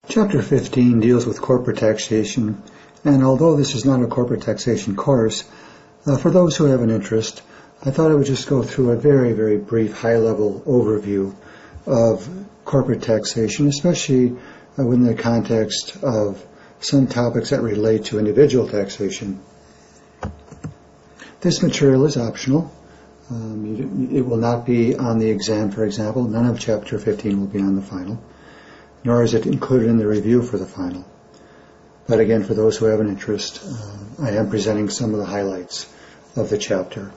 Chapter 15 deals with corporate taxation, and although this is not a corporate taxation course, for those who have an interest, I thought I would just go through a very, very brief high-level overview of corporate taxation, especially within the context of some topics that relate to individual taxation. This material is optional. It will not be on the exam, for example. None of Chapter 15 will be on the final, nor is it included in the review for the final. But again, for those who have an interest, I am presenting some of the highlights of the chapter.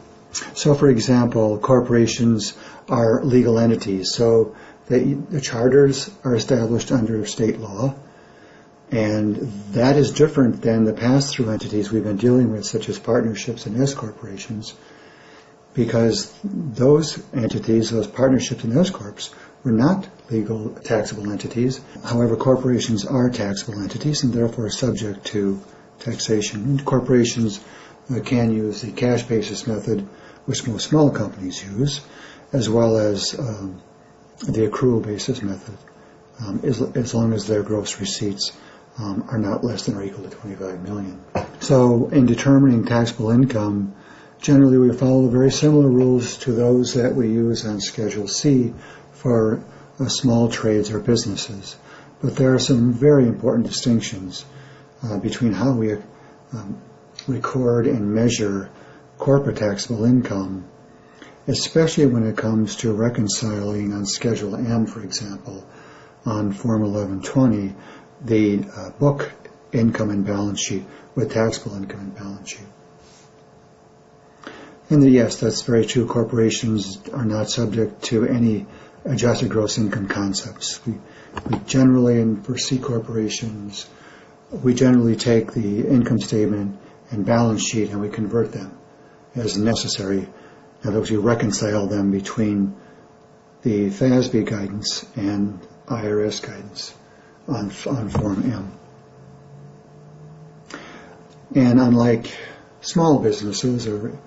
So, for example, corporations are legal entities. So the charters are established under state law, and that is different than the pass-through entities we've been dealing with, such as partnerships and S corporations, because those entities, those partnerships and S corps, were not legal taxable entities. However, corporations are taxable entities and therefore subject to taxation. And corporations can use the cash basis method, which most small companies use, as well as the accrual basis method, as long as their gross receipts are not less than or equal to $25 million. So in determining taxable income, generally we follow very similar rules to those that we use on Schedule C for small trades or businesses. But there are some very important distinctions between how we record and measure corporate taxable income, especially when it comes to reconciling on Schedule M, for example, on Form 1120, the book income and balance sheet with taxable income and balance sheet. And yes, that's very true. Corporations are not subject to any adjusted gross income concepts. We generally, and for C corporations, we generally take the income statement and balance sheet and we convert them as necessary. In other words, we reconcile them between the FASB guidance and IRS guidance on Form M. And unlike small businesses or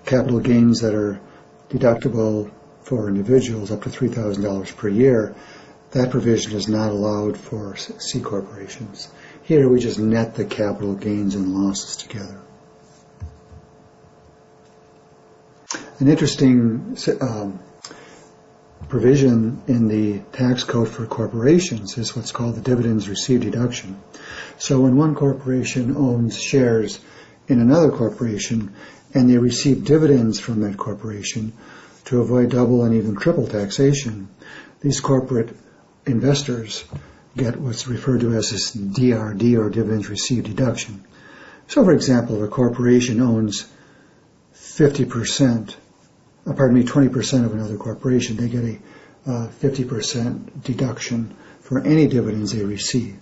capital gains that are deductible for individuals up to $3,000 per year, that provision is not allowed for C corporations. Here we just net the capital gains and losses together. An interesting provision in the tax code for corporations is what's called the dividends received deduction. So when one corporation owns shares in another corporation and they receive dividends from that corporation, to avoid double and even triple taxation, these corporate investors get what's referred to as this DRD, or dividends received deduction. So, for example, if a corporation owns 20% of another corporation, they get a 50% deduction for any dividends they receive.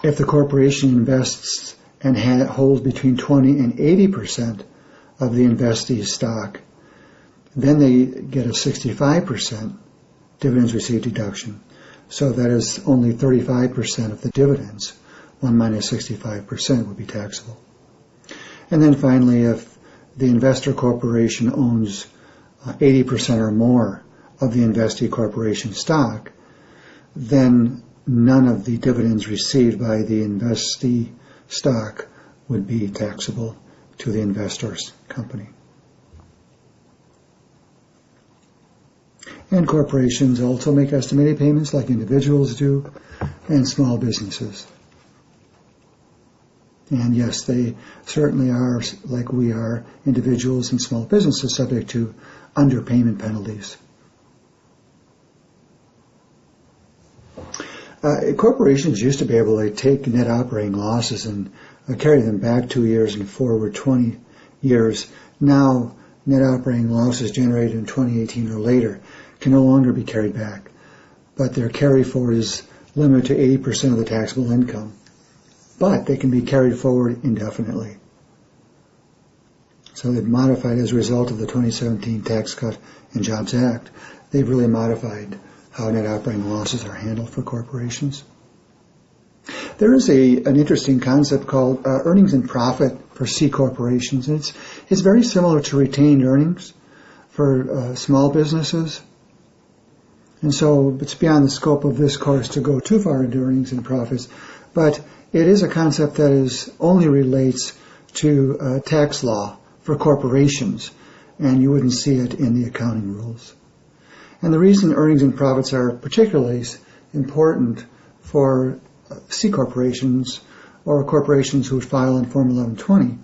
If the corporation invests and holds between 20 and 80% of the investee's stock, then they get a 65% dividends received deduction. So that is only 35% of the dividends. 1 minus 65% would be taxable. And then finally, if the investor corporation owns 80% or more of the investee corporation stock, then none of the dividends received by the investee stock would be taxable to the investor's company. And corporations also make estimated payments like individuals do, and small businesses. And yes, they certainly are, like we are, individuals and small businesses subject to underpayment penalties. Corporations used to be able to take net operating losses and carry them back 2 years and forward 20 years. Now, net operating losses generated in 2018 or later can no longer be carried back, but their carry forward is limited to 80% of the taxable income. But they can be carried forward indefinitely. So they've modified as a result of the 2017 Tax Cut and Jobs Act. They've really modified how net operating losses are handled for corporations. There is an interesting concept called earnings and profit for C corporations. And it's very similar to retained earnings for small businesses. And so it's beyond the scope of this course to go too far into earnings and profits, but it is a concept that only relates to tax law for corporations, and you wouldn't see it in the accounting rules. And the reason earnings and profits are particularly important for C corporations or corporations who would file in Form 1120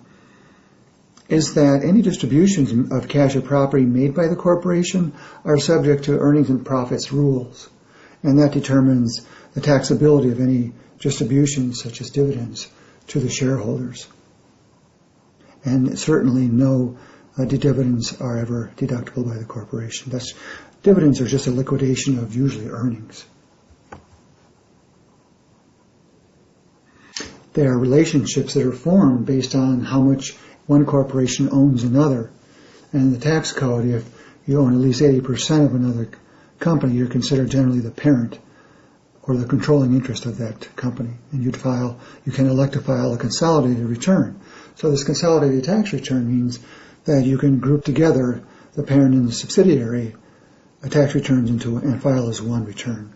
is that any distributions of cash or property made by the corporation are subject to earnings and profits rules, and that determines the taxability of any distributions such as dividends to the shareholders. And certainly no dividends are ever deductible by the corporation. Dividends are just a liquidation of usually earnings. They are relationships that are formed based on how much one corporation owns another. And in the tax code, if you own at least 80% of another company, you're considered generally the parent or the controlling interest of that company. And you can elect to file a consolidated return. So this consolidated tax return means that you can group together the parent and the subsidiary tax returns and file as one return.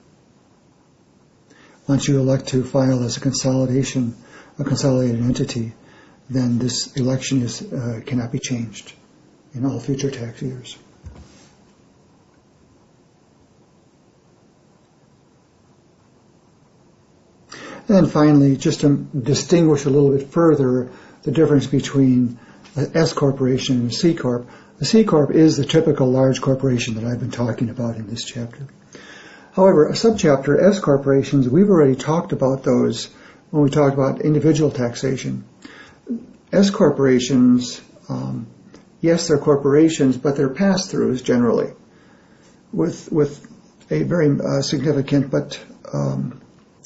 Once you elect to file as a consolidated entity, then this election cannot be changed in all future tax years. And then finally, just to distinguish a little bit further the difference between an S corporation and a C corp. A C corp is the typical large corporation that I've been talking about in this chapter. However, a subchapter, S corporations, we've already talked about those when we talked about individual taxation. S corporations, yes, they're corporations, but they're pass-throughs generally, with a very significant but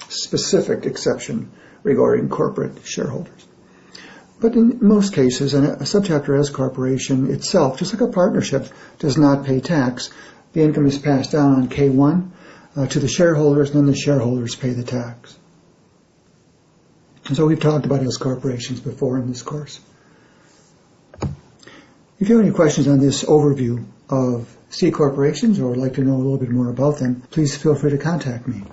specific exception regarding corporate shareholders. But in most cases, a subchapter S corporation itself, just like a partnership, does not pay tax. The income is passed down on K1 to the shareholders, and then the shareholders pay the tax. And so we've talked about S corporations before in this course. If you have any questions on this overview of C corporations or would like to know a little bit more about them, please feel free to contact me.